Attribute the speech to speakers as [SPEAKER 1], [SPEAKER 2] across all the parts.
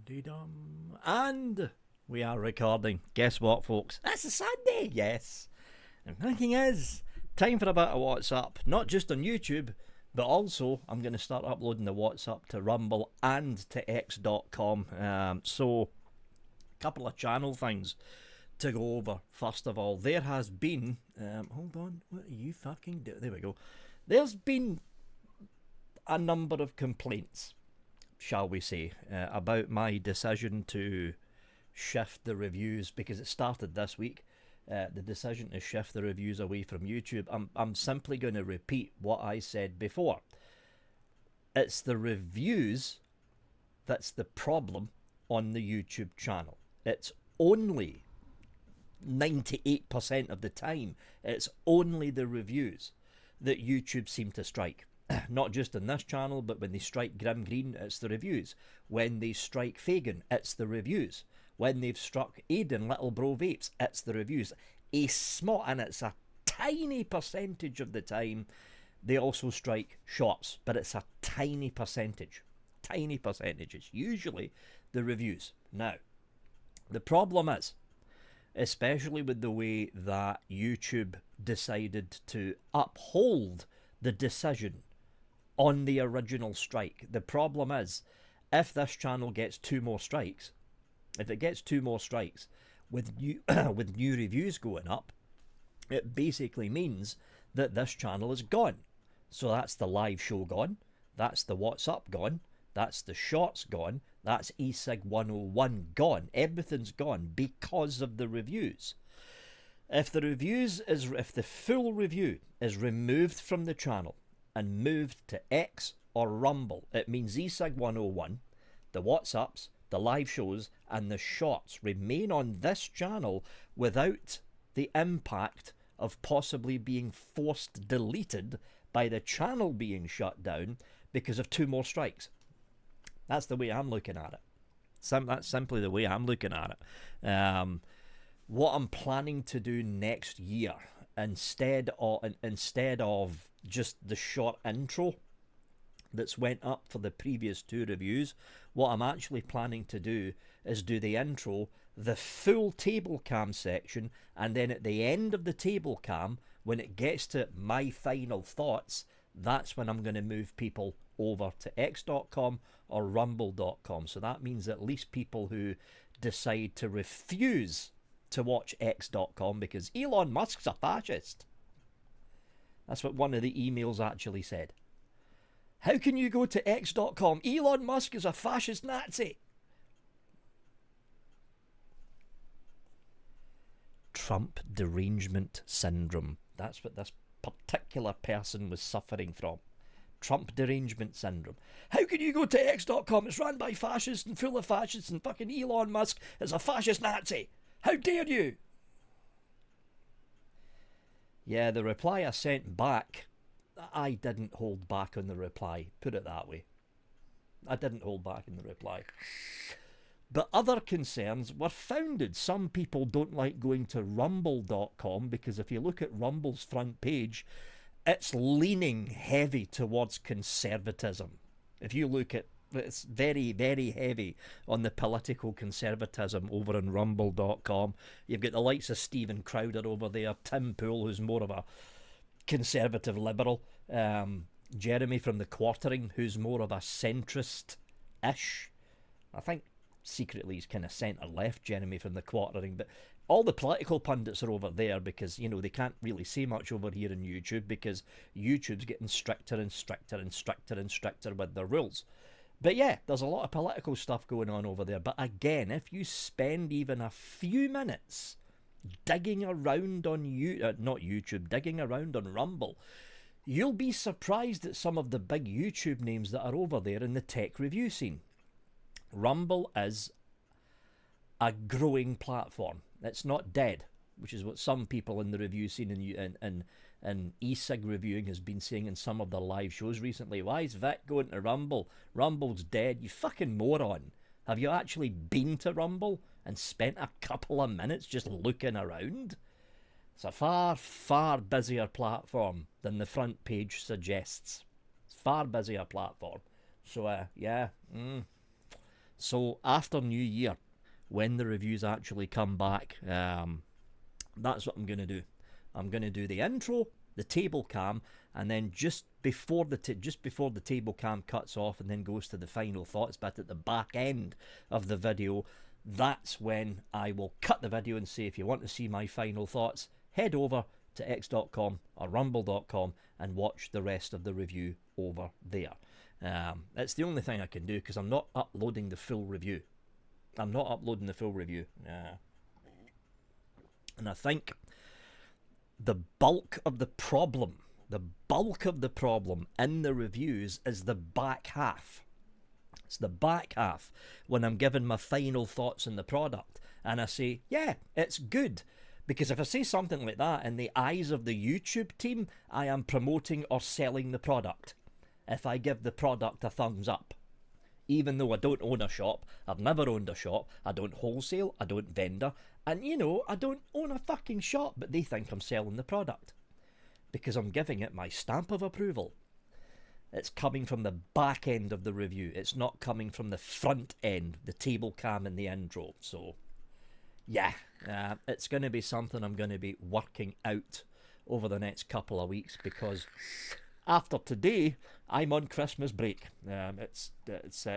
[SPEAKER 1] Dee-dum. And we are recording. Guess what, folks? It's a Sunday, yes. And thinking is, time for a bit of What's Up. Not just on YouTube, but also I'm going to start uploading the What's Up to Rumble and to x.com. So, a couple of channel things to go over. First of all, there has been... hold on, what are you fucking doing? There we go. There's been a number of complaints, shall we say, about my decision to shift the reviews, because it started this week. The decision to shift the reviews away from YouTube. I'm simply going to repeat what I said before. It's the reviews that's the problem on the YouTube channel. It's only 98% of the time, it's only the reviews that YouTube seem to strike. Not just in this channel, but when they strike Grim Green, it's the reviews. When they strike Fagin, it's the reviews. When they've struck Aiden, Little Bro Vapes, it's the reviews. And it's a tiny percentage of the time they also strike Shots, but it's a tiny percentage. Tiny percentage. It's usually the reviews. Now, the problem is, especially with the way that YouTube decided to uphold the decision on the original strike. The problem is, if this channel gets two more strikes, with new with new reviews going up, it basically means that this channel is gone. So that's the live show gone, that's the What's Up gone, that's the Shots gone, that's eSig 101 gone. Everything's gone because of the reviews. If the full review is removed from the channel and moved to X or Rumble, it means eSig 101, the What's Ups, the live shows and the Shots remain on this channel without the impact of possibly being forced deleted by the channel being shut down because of two more strikes. That's the way I'm looking at it. That's simply the way I'm looking at it. What I'm planning to do next year, instead of just the short intro that's went up for the previous two reviews, what I'm actually planning to do is do the intro, the full table cam section, and then at the end of the table cam, when it gets to my final thoughts, that's when I'm going to move people over to x.com or rumble.com. So that means at least people who decide to refuse to watch x.com because Elon Musk's a fascist. That's what one of the emails actually said. How can you go to x.com? Elon Musk is a fascist Nazi. Trump derangement syndrome. That's what this particular person was suffering from. Trump derangement syndrome. How can you go to x.com? It's run by fascists and full of fascists, and fucking Elon Musk is a fascist Nazi. How dare you? Yeah, the reply I sent back, I didn't hold back on the reply. Put it that way. I didn't hold back in the reply. But other concerns were founded. Some people don't like going to rumble.com because if you look at Rumble's front page, it's leaning heavy towards conservatism. If you look at it's very, very heavy on the political conservatism over on rumble.com. You've got the likes of Stephen Crowder over there, Tim Pool, who's more of a conservative liberal, Jeremy from the Quartering, who's more of a centrist-ish. I think secretly he's kind of centre-left, Jeremy from the Quartering, but all the political pundits are over there because, you know, they can't really say much over here on YouTube because YouTube's getting stricter and stricter and stricter and stricter with their rules. But yeah, there's a lot of political stuff going on over there. But again, if you spend even a few minutes digging around on digging around on Rumble, you'll be surprised at some of the big YouTube names that are over there in the tech review scene. Rumble is a growing platform. It's not dead, which is what some people in the review scene and eSig reviewing has been saying in some of the live shows recently. Why is Vic going to Rumble? Rumble's dead. You fucking moron. Have you actually been to Rumble and spent a couple of minutes just looking around? It's a far, far busier platform than the front page suggests. It's a far busier platform. So, yeah. So after New Year, when the reviews actually come back, that's what I'm going to do. I'm going to do the intro, the table cam, and then just before the table cam cuts off and then goes to the final thoughts bit at the back end of the video, that's when I will cut the video and say, if you want to see my final thoughts, head over to x.com or rumble.com and watch the rest of the review over there. It's the only thing I can do because I'm not uploading the full review. And I think the bulk of the problem in the reviews is the back half. It's the back half when I'm giving my final thoughts on the product and I say, yeah, it's good. Because if I say something like that, in the eyes of the YouTube team, I am promoting or selling the product. If I give the product a thumbs up. Even though I don't own a shop, I've never owned a shop, I don't wholesale, I don't vendor, and I don't own a fucking shop, but they think I'm selling the product. Because I'm giving it my stamp of approval. It's coming from the back end of the review. It's not coming from the front end, the table cam and the intro. So, yeah, it's going to be something I'm going to be working out over the next couple of weeks because after today, I'm on Christmas break. It's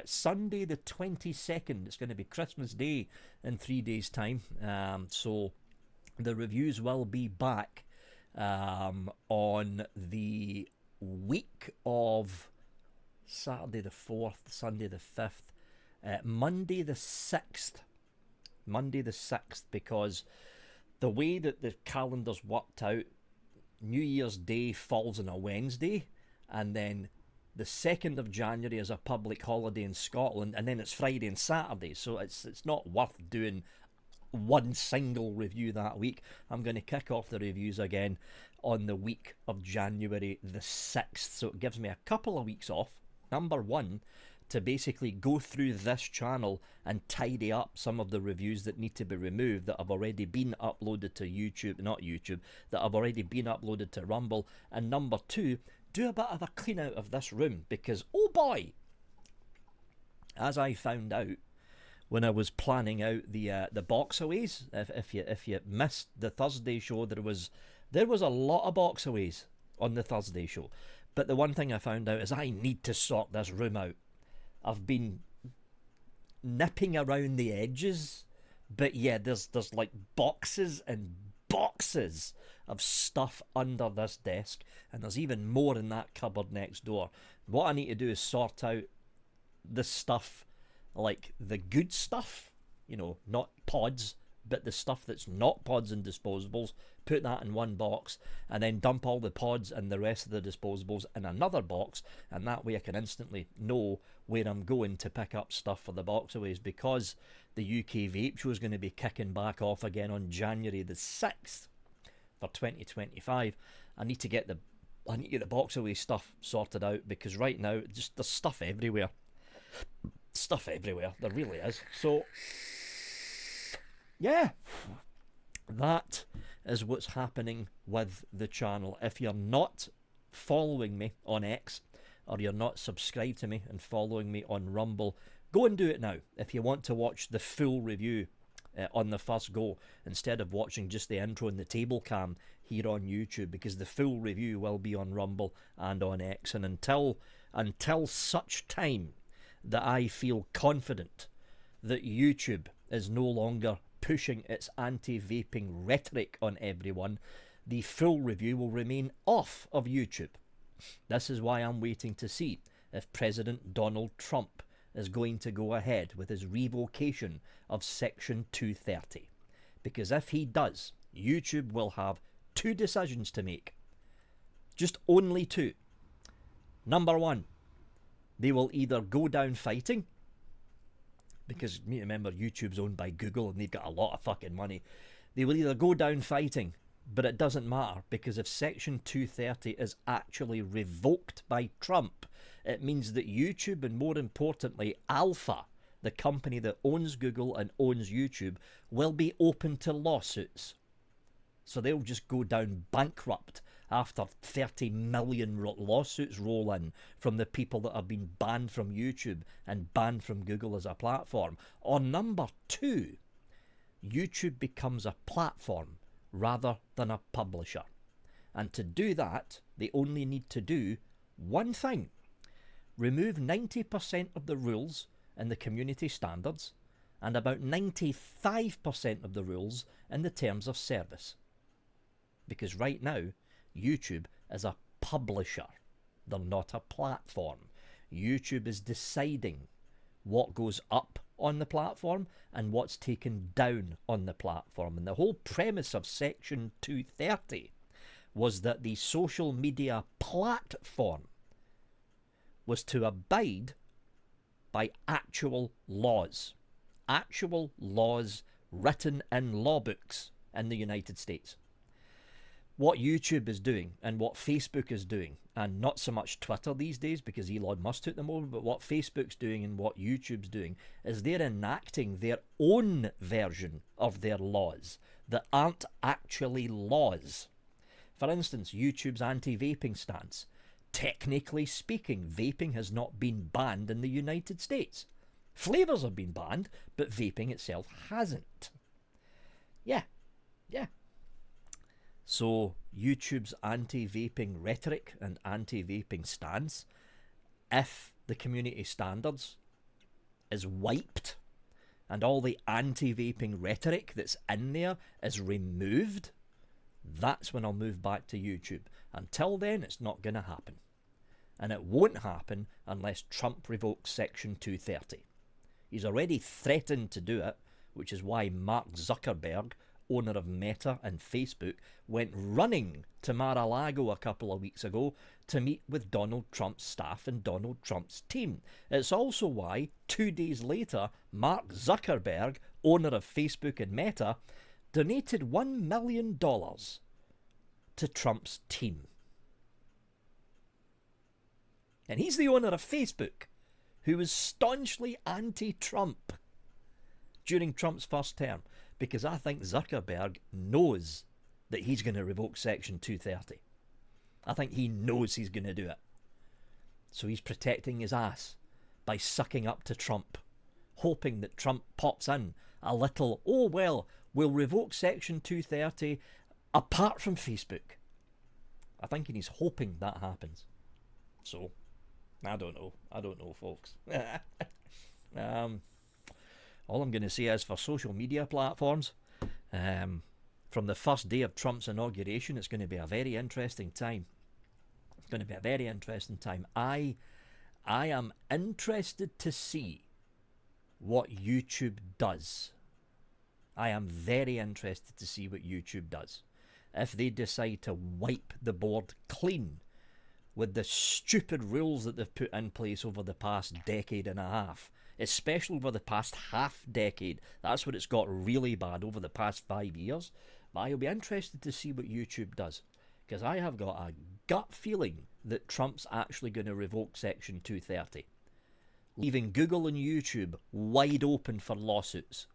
[SPEAKER 1] Sunday the 22nd. It's going to be Christmas Day in 3 days' time. So the reviews will be back on the week of Saturday the 4th, Sunday the 5th, Monday the 6th. Because the way that the calendar's worked out, New Year's Day falls on a Wednesday, and then the 2nd of January is a public holiday in Scotland, and then it's Friday and Saturday, so it's not worth doing one single review that week. I'm going to kick off the reviews again on the week of January the 6th, so it gives me a couple of weeks off, number one, to basically go through this channel and tidy up some of the reviews that need to be removed that have already been uploaded to that have already been uploaded to Rumble, and number two, do a bit of a clean out of this room because, oh boy, as I found out when I was planning out the boxaways, if you missed the Thursday show, there was a lot of boxaways on the Thursday show, but the one thing I found out is I need to sort this room out. I've been nipping around the edges, but yeah, there's like boxes and boxes of stuff under this desk, and there's even more in that cupboard next door. What I need to do is sort out the stuff, like the good stuff, not pods, but the stuff that's not pods and disposables, put that in one box, and then dump all the pods and the rest of the disposables in another box, and that way I can instantly know where I'm going to pick up stuff for the boxaways, because the UK Vape Show is going to be kicking back off again on January the 6th for 2025. I need to get the boxaway stuff sorted out, because right now just there's stuff everywhere. There really is. So yeah, that is what's happening with the channel. If you're not following me on X, or you're not subscribed to me and following me on Rumble, go and do it now if you want to watch the full review on the first go, instead of watching just the intro and the table cam here on YouTube, because the full review will be on Rumble and on X. And until such time that I feel confident that YouTube is no longer pushing its anti-vaping rhetoric on everyone, the full review will remain off of YouTube. This is why I'm waiting to see if President Donald Trump is going to go ahead with his revocation of Section 230. Because if he does, YouTube will have two decisions to make. Just only two. Number one, they will either go down fighting, because you need to remember YouTube's owned by Google and they've got a lot of fucking money. They will either go down fighting, but it doesn't matter, because if Section 230 is actually revoked by Trump, it means that YouTube, and more importantly Alpha, the company that owns Google and owns YouTube, will be open to lawsuits. So they'll just go down bankrupt after 30 million lawsuits roll in from the people that have been banned from YouTube and banned from Google as a platform. Or number two, YouTube becomes a platform rather than a publisher. And to do that, they only need to do one thing: remove 90% of the rules in the community standards and about 95% of the rules in the terms of service. Because right now, YouTube is a publisher. They're not a platform. YouTube is deciding what goes up on the platform and what's taken down on the platform. And the whole premise of Section 230 was that the social media platform was to abide by actual laws written in law books in the United States. What YouTube is doing and what Facebook is doing, and not so much Twitter these days because Elon Musk took them over, but what Facebook's doing and what YouTube's doing is they're enacting their own version of their laws that aren't actually laws. For instance, YouTube's anti-vaping stance. Technically speaking, vaping has not been banned in the United States. Flavours have been banned, but vaping itself hasn't. Yeah. So YouTube's anti-vaping rhetoric and anti-vaping stance, if the community standards is wiped and all the anti-vaping rhetoric that's in there is removed, that's when I'll move back to YouTube. Until then, it's not going to happen. And it won't happen unless Trump revokes Section 230. He's already threatened to do it, which is why Mark Zuckerberg, owner of Meta and Facebook, went running to Mar-a-Lago a couple of weeks ago to meet with Donald Trump's staff and Donald Trump's team. It's also why 2 days later, Mark Zuckerberg, owner of Facebook and Meta, donated $1 million to Trump's team. And he's the owner of Facebook, who was staunchly anti-Trump during Trump's first term, because I think Zuckerberg knows that he's going to revoke Section 230. I think he knows he's going to do it. So he's protecting his ass by sucking up to Trump, hoping that Trump pops in a little, oh well, we'll revoke Section 230 apart from Facebook. I think he's hoping that happens. So, I don't know, folks. All I'm going to say is, for social media platforms, from the first day of Trump's inauguration, it's going to be a very interesting time. It's going to be a very interesting time. I am interested to see what YouTube does. I am very interested to see what YouTube does. If they decide to wipe the board clean with the stupid rules that they've put in place over the past decade and a half, especially over the past half decade. That's where it's got really bad, over the past 5 years. But I'll be interested to see what YouTube does, because I have got a gut feeling that Trump's actually going to revoke Section 230, leaving Google and YouTube wide open for lawsuits.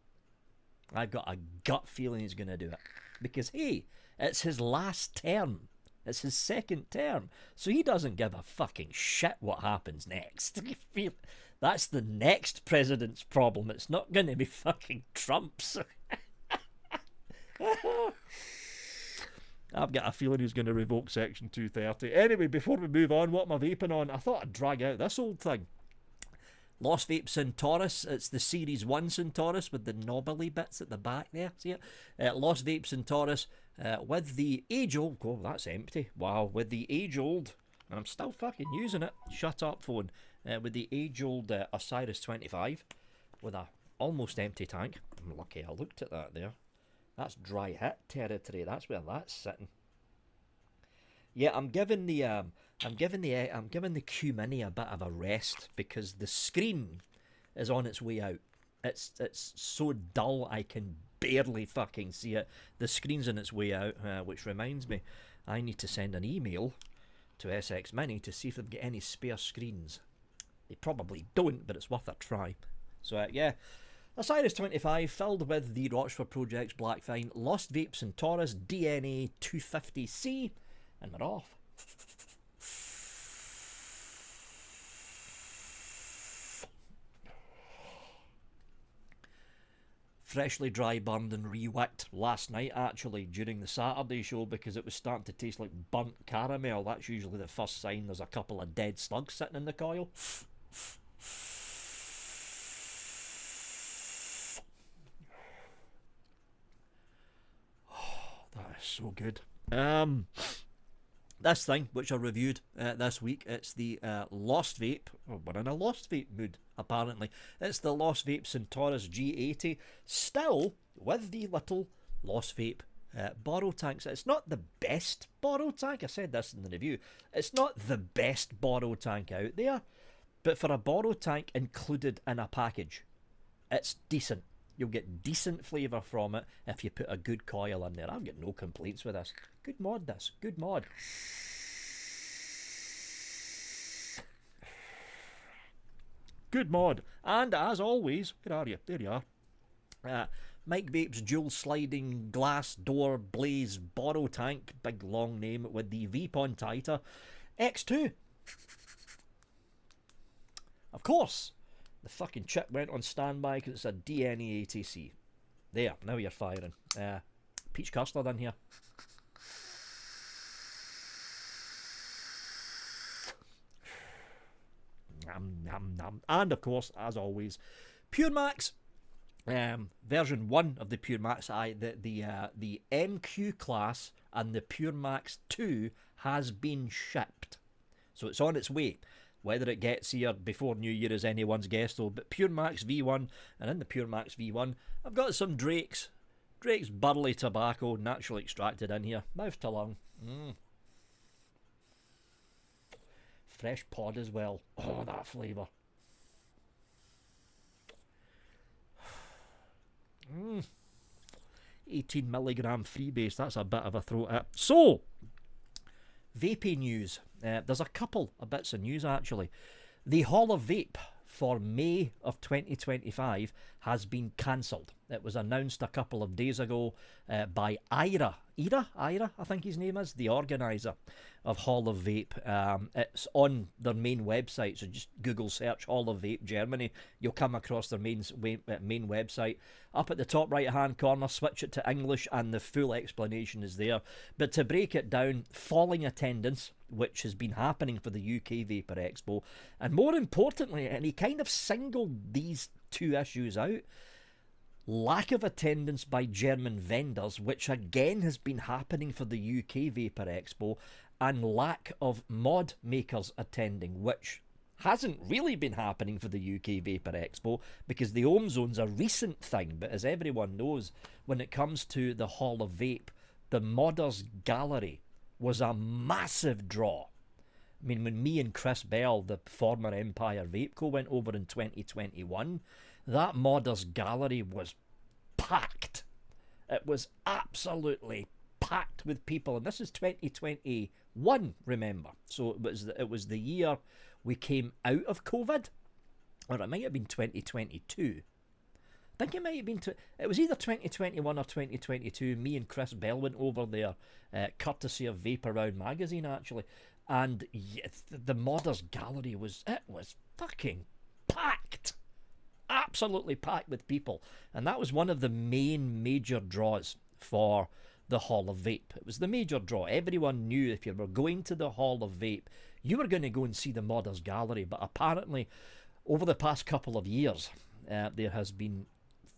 [SPEAKER 1] I've got a gut feeling he's going to do it, because hey, it's his last term. It's his second term. So he doesn't give a fucking shit what happens next. That's the next president's problem. It's not going to be fucking Trump's. I've got a feeling he's going to revoke Section 230. Anyway, before we move on, what am I vaping on? I thought I'd drag out this old thing. Lost Vape Centaurus. It's the Series 1 Centaurus with the knobbly bits at the back there. See it? Lost Vape Centaurus with the age-old... Oh, that's empty. Wow. With the age-old... And I'm still fucking using it. Shut up, phone. With the age-old Osiris 25 with a almost empty tank. I'm lucky I looked at that there. That's dry hit territory. That's where that's sitting. Yeah, I'm giving the Q Mini a bit of a rest because the screen is on its way out. It's so dull I can barely fucking see it. The screen's on its way out, which reminds me, I need to send an email to SX Mini to see if they've got any spare screens. They probably don't, but it's worth a try. So yeah, Osiris 25 filled with the Rochford Project's Black Fine, Lost Vape Centaurus DNA 250C, And we're off. Freshly dry burned and re-wicked last night, actually, during the Saturday show, because it was starting to taste like burnt caramel. That's usually the first sign there's a couple of dead slugs sitting in the coil. Oh, that is so good. This thing, which I reviewed this week, it's the Lost Vape. Oh, we're in a Lost Vape mood, apparently. It's the Lost Vape Centaurus G80, still with the little Lost Vape borrow tanks. It's not the best borrow tank, I said this in the review. It's not the best borrow tank out there, but for a borrow tank included in a package, it's decent. You'll get decent flavour from it if you put a good coil in there. I've got no complaints with this. Good mod, this. Good mod. Good mod. And as always, where are you? There you are. Mike Vape's dual sliding glass door blaze borrow tank, big long name, with the Vapon Titer X2. Of course, the fucking chip went on standby because it's a DNA ATC. There, now you're firing. Peach custard in here. Nom, nom, nom. And of course, as always, Pure Max. Version 1 of the Pure Max, the MQ class and the Pure Max 2 has been shipped. So it's on its way. Whether it gets here before New Year is anyone's guess though. But Pure Max V1, and in the Pure Max V1, I've got some Drake's Burley Tobacco, naturally extracted in here. Mouth to lung. Fresh pod as well. Oh, that flavour. 18mg freebase, that's a bit of a throat hit. So, vaping news. There's a couple of bits of news actually. The Hall of Vape for May of 2025 has been cancelled. It was announced a couple of days ago by Ira, I think his name is, the organiser of Hall of Vape. It's on their main website, so just Google search Hall of Vape Germany. You'll come across their main website. Up at the top right hand corner, switch it to English and the full explanation is there. But to break it down, falling attendance, which has been happening for the UK Vapor Expo, and more importantly, and he kind of singled these two issues out, lack of attendance by German vendors, which again has been happening for the UK Vapor Expo, and lack of mod makers attending, which hasn't really been happening for the UK Vapor Expo because the Ohm Zone's a recent thing. But as everyone knows, when it comes to the Hall of Vape, the Modders Gallery was a massive draw. I mean, when me and Chris Bell, the former Empire Vape Co, went over in 2021, that Modders Gallery was packed. It was absolutely packed with people, and this is 2021, remember. So it was the year we came out of COVID, or it might have been 2022. I think it might have been, it was either 2021 or 2022. Me and Chris Bell went over there, courtesy of Vape Around magazine, actually. And yes, the Modders Gallery was fucking packed. Absolutely packed with people. And that was one of the main major draws for the Hall of Vape. It was the major draw. Everyone knew if you were going to the Hall of Vape, you were going to go and see the Modders Gallery. But apparently, over the past couple of years, there has been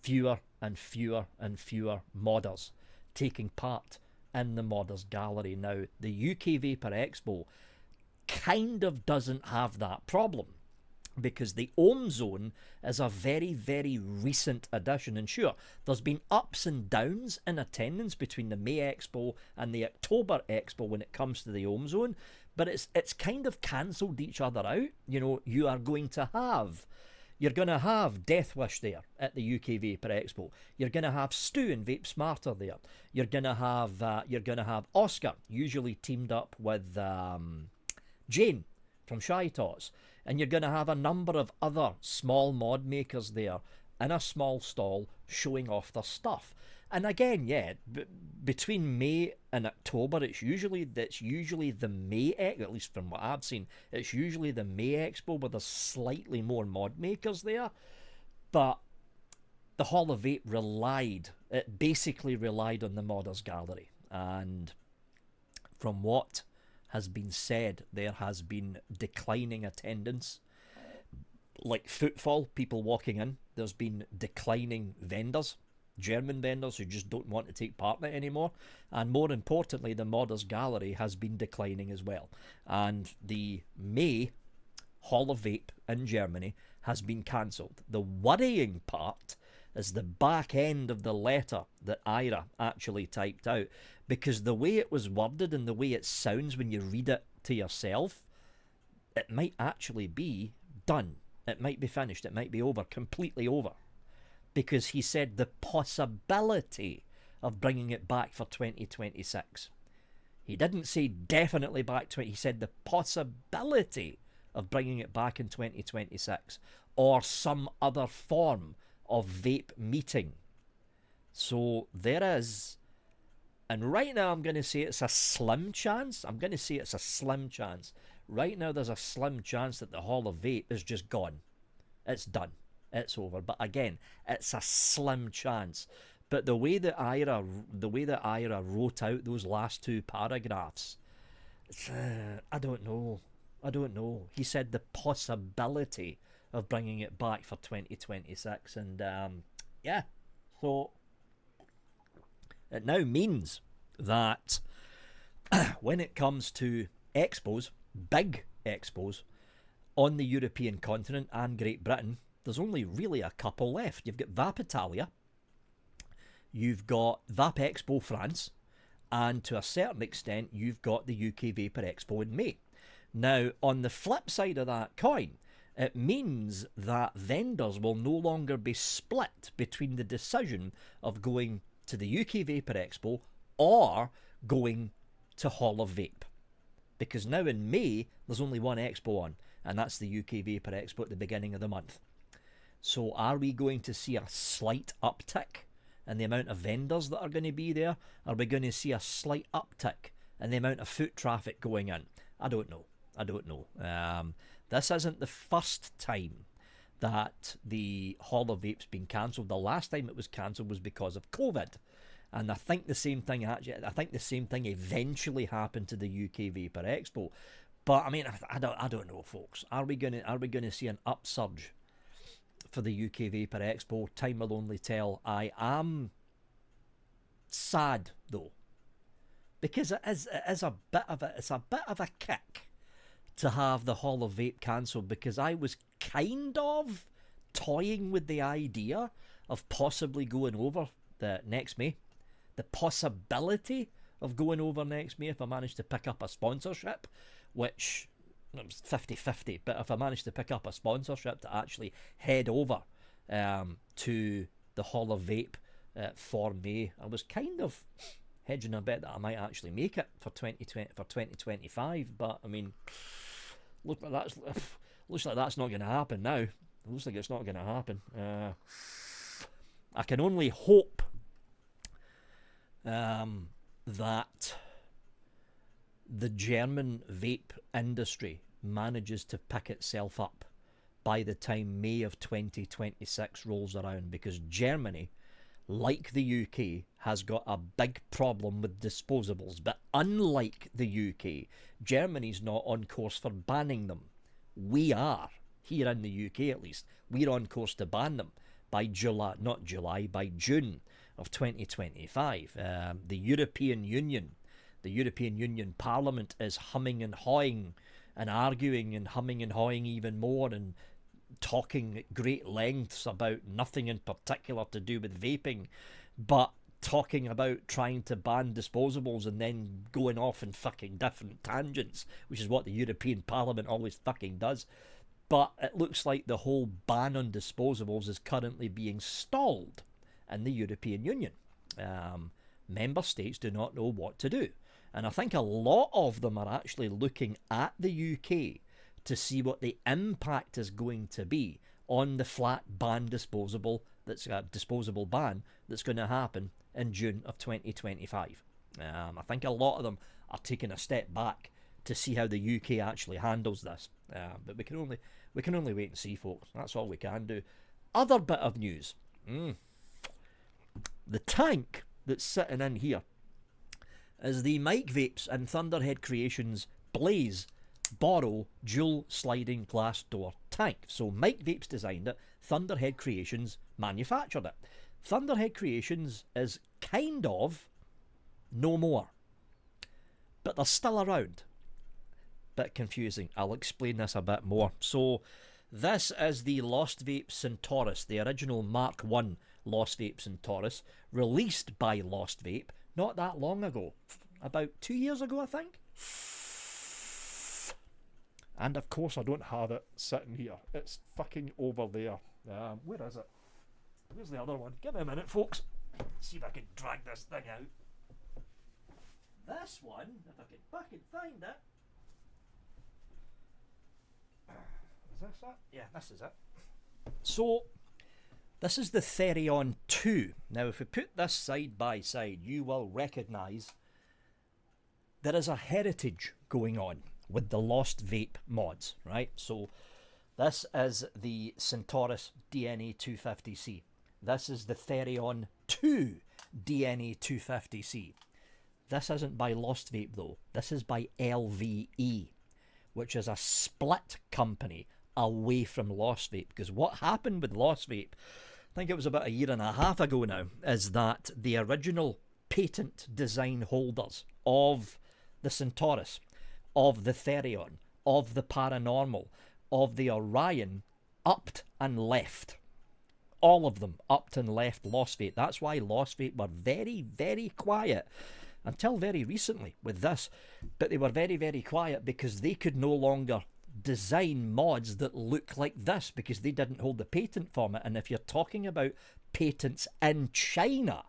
[SPEAKER 1] fewer and fewer and fewer modders taking part in the Modders Gallery. Now, the UK Vapor Expo kind of doesn't have that problem because the Ohm Zone is a very, very recent addition. And sure, there's been ups and downs in attendance between the May Expo and the October Expo when it comes to the Ohm Zone, but it's kind of cancelled each other out. You know, you're going to have Death Wish there at the UK Vapor Expo. You're going to have Stu and Vape Smarter there. You're going to have Oscar, usually teamed up with Jane from Shy Tots. And you're going to have a number of other small mod makers there in a small stall showing off their stuff. And again, yeah, between May and October, it's usually the May, at least from what I've seen, it's usually the May Expo where there's slightly more mod makers there. But the Hall of Vape basically relied on the Modders Gallery. And from what has been said, there has been declining attendance, like footfall, people walking in. There's been declining vendors, German vendors who just don't want to take part in it anymore. And more importantly, the Modders Gallery has been declining as well. And the May Hall of Vape in Germany has been cancelled. The worrying part is the back end of the letter that Ira actually typed out, because the way it was worded and the way it sounds when you read it to yourself, it might actually be done. It might be finished. It might be over, completely over. Because he said the possibility of bringing it back for 2026. He didn't say definitely back he said the possibility of bringing it back in 2026 or some other form of vape meeting. So there is, and right now I'm going to say it's a slim chance. Right now there's a slim chance that the Hall of Vape is just gone. It's done. It's over. But again, it's a slim chance. But the way that Ira wrote out those last two paragraphs, I don't know. He said the possibility of bringing it back for 2026, and yeah, so it now means that when it comes to expos, big expos on the European continent and Great Britain, there's only really a couple left. You've got Vap Italia, you've got Vap Expo France, and to a certain extent you've got the UK Vapor Expo in May. Now, on the flip side of that coin, it means that vendors will no longer be split between the decision of going to the UK Vapor Expo or going to Hall of Vape. Because now in May, there's only one expo on, and that's the UK Vapor Expo at the beginning of the month. So are we going to see a slight uptick in the amount of vendors that are going to be there? Are we going to see a slight uptick in the amount of foot traffic going in? I don't know. This isn't the first time that the Hall of Vape's been cancelled. The last time it was cancelled was because of COVID, and I think the same thing eventually happened to the UK Vapor Expo. But I mean, I don't know, folks. Are we gonna see an upsurge for the UK Vapor Expo? Time will only tell. I am sad though, because it is a bit of a kick to have the Hall of Vape cancelled, because I was kind of toying with the idea of possibly going over the next May. The possibility of going over next May if I managed to pick up a sponsorship, which it was 50-50, but if I managed to pick up a sponsorship to actually head over to the Hall of Vape for May, I was kind of hedging a bet that I might actually make it for 2025, but I mean, looks like that's not going to happen now. It looks like it's not going to happen. I can only hope that the German vape industry manages to pick itself up by the time May of 2026 rolls around, because Germany, like the UK, has got a big problem with disposables. But unlike the UK, Germany's not on course for banning them. We are, here in the UK at least. We're on course to ban them by by June of 2025. The European Union Parliament is humming and hawing and arguing and humming and hawing even more and talking at great lengths about nothing in particular to do with vaping, but talking about trying to ban disposables and then going off in fucking different tangents, which is what the European Parliament always fucking does. But it looks like the whole ban on disposables is currently being stalled in the European Union. Member states do not know what to do. And I think a lot of them are actually looking at the UK to see what the impact is going to be on the flat disposable ban that's going to happen in June of 2025. I think a lot of them are taking a step back to see how the UK actually handles this. But we can only wait and see, folks. That's all we can do. Other bit of news. The tank that's sitting in here is the Mike Vapes and ThunderHead Creations Blaze Borrow dual sliding glass door tank. So Mike Vapes designed it, ThunderHead Creations manufactured it. ThunderHead Creations is kind of no more, but they're still around. Bit confusing. I'll explain this a bit more. So this is the Lost Vape Centaurus, the original Mark I Lost Vape Centaurus, released by Lost Vape not that long ago, about 2 years ago, I think. And of course I don't have it sitting here. It's fucking over there. Where is it? Where's the other one? Give me a minute, folks. See if I can drag this thing out. This one, if I can fucking find it. Is this it? Yeah, this is it. So, this is the Therion 2. Now, if we put this side by side, you will recognise there is a heritage going on with the Lost Vape mods, right? So, this is the Centaurus DNA 250C. This is the Therion 2 DNA 250C. This isn't by Lost Vape though. This is by LVE, which is a split company away from Lost Vape. Because what happened with Lost Vape, I think it was about 1.5 years ago now, is that the original patent design holders of the Centaurus, of the Therion, of the Paranormal, of the Orion, upped and left. All of them upped and left Lost Vape. That's why Lost Vape were very, very quiet until very recently with this. But they were very, very quiet because they could no longer design mods that look like this because they didn't hold the patent for it. And if you're talking about patents in China,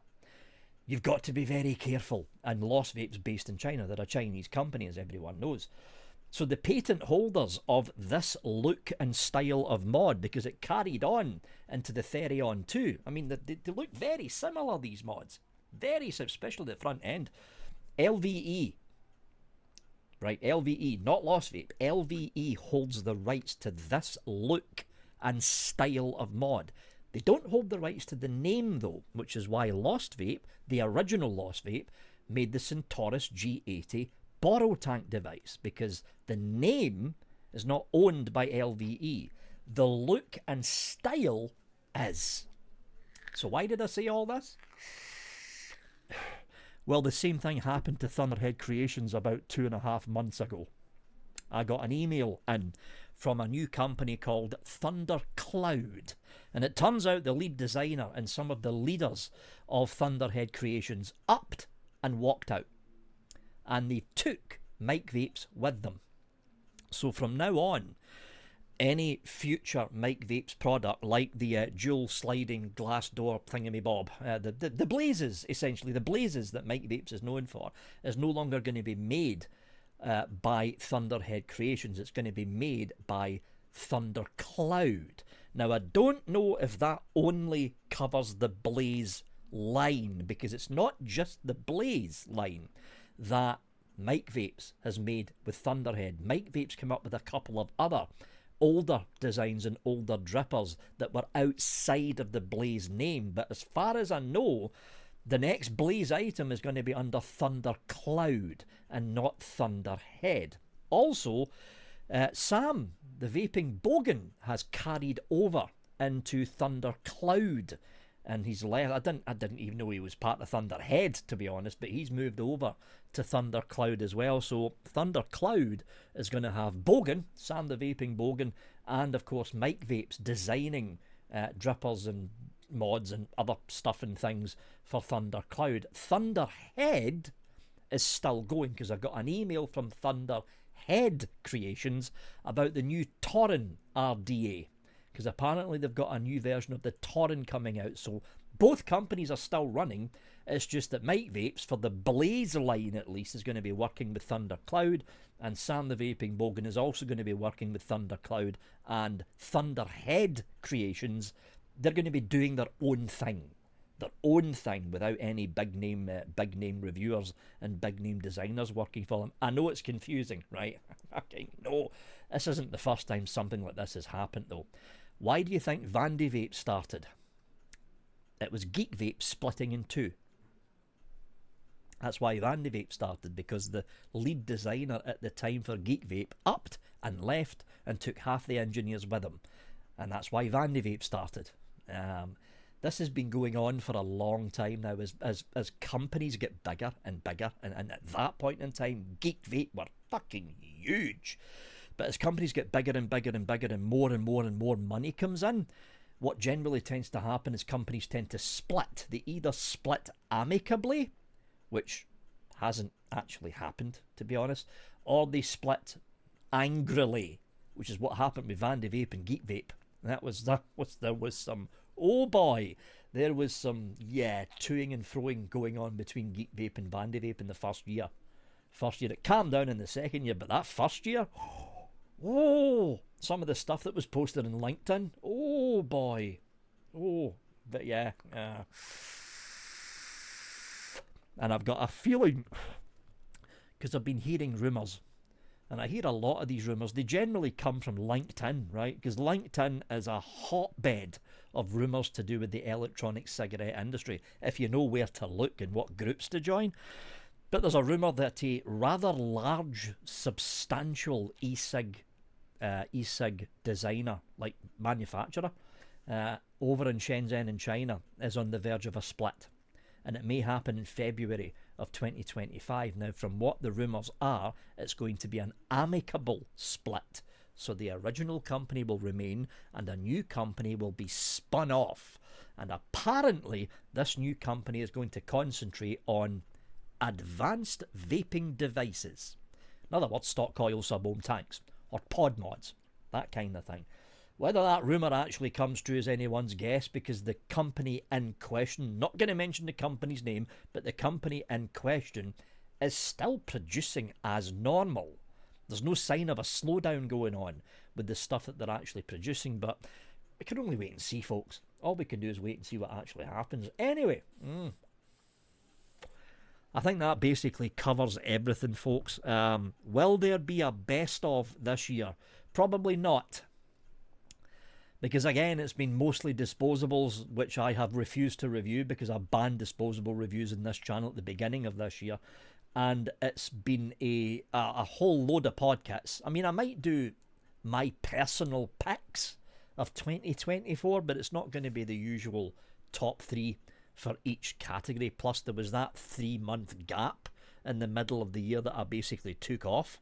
[SPEAKER 1] you've got to be very careful. And Lost Vape's based in China. They're a Chinese company, as everyone knows. So the patent holders of this look and style of mod, because it carried on into the Therion 2. I mean, they look very similar, these mods. Very, especially the front end. LVE. Right, LVE, not Lost Vape. LVE holds the rights to this look and style of mod. They don't hold the rights to the name, though, which is why Lost Vape, the original Lost Vape, made the Centaurus G80 borrow tank device, because the name is not owned by LVE. The look and style is. So why did I say all this? Well, the same thing happened to ThunderHead Creations about 2.5 months ago. I got an email in from a new company called ThunderCloud. And it turns out the lead designer and some of the leaders of ThunderHead Creations upped and walked out. And they took Mike Vapes with them. So from now on, any future Mike Vapes product, like the dual sliding glass door thingamabob, the blazes, essentially, the blazes that Mike Vapes is known for, is no longer going to be made by ThunderHead Creations. It's going to be made by ThunderCloud. Now, I don't know if that only covers the Blaze line, because it's not just the Blaze line that Mike Vapes has made with ThunderHead. Mike Vapes came up with a couple of other older designs and older drippers that were outside of the Blaze name. But as far as I know, the next Blaze item is going to be under ThunderCloud and not ThunderHead. Also, Sam, the Vaping Bogan, has carried over into ThunderCloud. And he's left. I didn't even know he was part of ThunderHead, to be honest, but he's moved over to ThunderCloud as well. So ThunderCloud is going to have Bogan, Sam the Vaping Bogan, and of course Mike Vapes designing drippers and mods and other stuff and things for ThunderCloud. ThunderHead is still going, because I got an email from ThunderHead Creations about the new Tauren RDA. Because apparently they've got a new version of the Tauren coming out. So both companies are still running. It's just that Mike Vapes, for the Blaze line at least, is going to be working with ThunderCloud. And Sam the Vaping Bogan is also going to be working with ThunderCloud. And ThunderHead Creations, they're going to be doing their own thing. their own thing without any big name reviewers and big name designers working for them. I know it's confusing, right? Okay, no, this isn't the first time something like this has happened though. Why do you think Vandy Vape started? It was Geek Vape splitting in two. That's why Vandy Vape started, because the lead designer at the time for Geek Vape upped and left and took half the engineers with him. And that's why Vandy Vape started. This has been going on for a long time now as companies get bigger and bigger. And at that point in time, Geek Vape were fucking huge. But as companies get bigger and bigger and bigger and more money comes in, what generally tends to happen is companies tend to split. They either split amicably, which hasn't actually happened, to be honest, or they split angrily, which is what happened with Vandy Vape and Geek Vape. There was some, oh boy, there was some, toing and froing going on between Geek Vape and Vandy Vape in the first year. It calmed down in the second year, but that first year, oh, some of the stuff that was posted in LinkedIn, oh boy, oh, but yeah. And I've got a feeling, because I've been hearing rumours, and I hear a lot of these rumours, they generally come from LinkedIn, right? Because LinkedIn is a hotbed of rumours to do with the electronic cigarette industry, if you know where to look and what groups to join. But there's a rumour that a rather large, substantial e-cig designer, like manufacturer, over in Shenzhen in China, is on the verge of a split. And it may happen in February of 2025. Now, from what the rumours are, it's going to be an amicable split. So the original company will remain and a new company will be spun off. And apparently, this new company is going to concentrate on advanced vaping devices. In other words, stock coil sub-ohm tanks or pod mods, that kind of thing. Whether that rumour actually comes true is anyone's guess, because the company in question, not going to mention the company's name, but the company in question is still producing as normal. There's no sign of a slowdown going on with the stuff that they're actually producing, but we can only wait and see, folks. All we can do is wait and see what actually happens. Anyway, I think that basically covers everything, folks. Will there be a best of this year? Probably not. Because again, it's been mostly disposables, which I have refused to review because I banned disposable reviews in this channel at the beginning of this year. And it's been a whole load of podcasts. I mean, I might do my personal picks of 2024, but it's not going to be the usual top 3 for each category. Plus, there was that 3-month gap in the middle of the year that I basically took off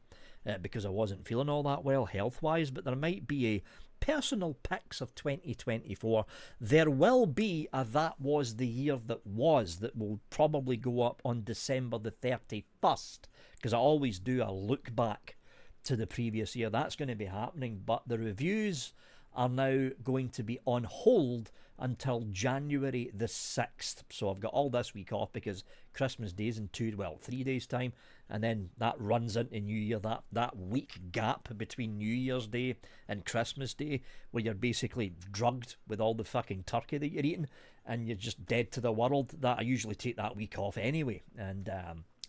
[SPEAKER 1] because I wasn't feeling all that well health-wise. But there might be a personal picks of 2024. There will be a That Was the Year That Was that will probably go up on December the 31st, because I always do a look back to the previous year. That's going to be happening, but the reviews are now going to be on hold until January the 6th. So I've got all this week off because Christmas Day is in 3 days time, and then that runs into New Year, that week gap between New Year's Day and Christmas Day, where you're basically drugged with all the fucking turkey that you're eating and you're just dead to the world. That I usually take that week off anyway, and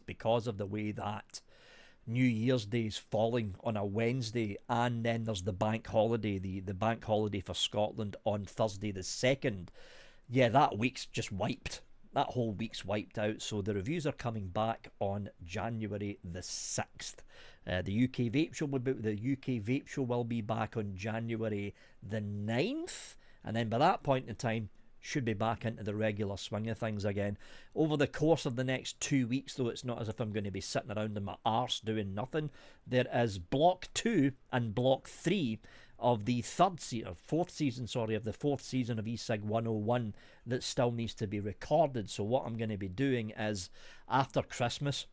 [SPEAKER 1] because of the way that New Year's Day is falling on a Wednesday, and then there's the bank holiday, the bank holiday for Scotland on Thursday the 2nd. Yeah, that week's just wiped. That whole week's wiped out. So the reviews are coming back on January the 6th. The UK Vape Show will be back on January the 9th, and then by that point in time, should be back into the regular swing of things again. Over the course of the next 2 weeks, though, it's not as if I'm going to be sitting around in my arse doing nothing. There is Block 2 and Block 3 of the fourth season of the fourth season of eSig 101 that still needs to be recorded. So what I'm going to be doing is, after Christmas,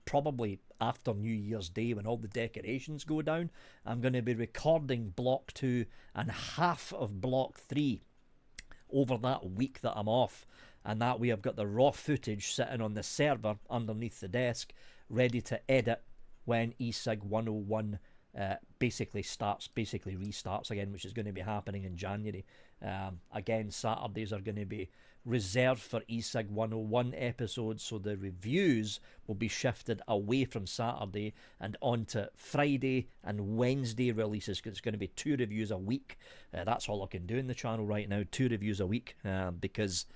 [SPEAKER 1] probably after New Year's Day when all the decorations go down, I'm going to be recording Block 2 and half of Block 3 over that week that I'm off, and that way I've got the raw footage sitting on the server underneath the desk ready to edit when eSig 101 basically restarts again, which is going to be happening in January. Again, Saturdays are going to be reserved for eSig 101 episodes, so the reviews will be shifted away from Saturday and onto Friday and Wednesday releases, because it's going to be 2 reviews a week. That's all I can do in the channel right now, 2 reviews a week, because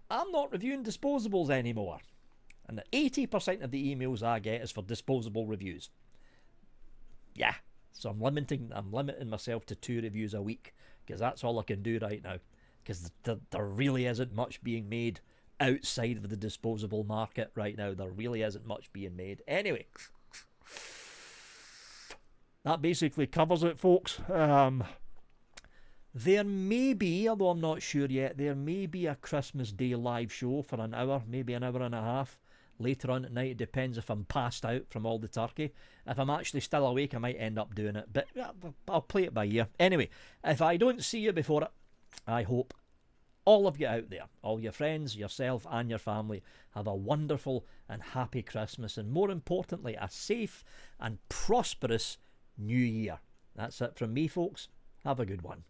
[SPEAKER 1] I'm not reviewing disposables anymore. And 80% of the emails I get is for disposable reviews. Yeah, so I'm limiting myself to 2 reviews a week, because that's all I can do right now, because there really isn't much being made outside of the disposable market right now. There really isn't much being made. Anyway, that basically covers it, folks. There may be, although I'm not sure yet, there may be a Christmas Day live show for an hour, maybe an hour and a half. Later on at night. It depends if I'm passed out from all the turkey. If I'm actually still awake, I might end up doing it, but I'll play it by ear. Anyway, if I don't see you before it, I hope all of you out there, all your friends, yourself and your family, have a wonderful and happy Christmas, and more importantly, a safe and prosperous New Year. That's it from me, folks. Have a good one.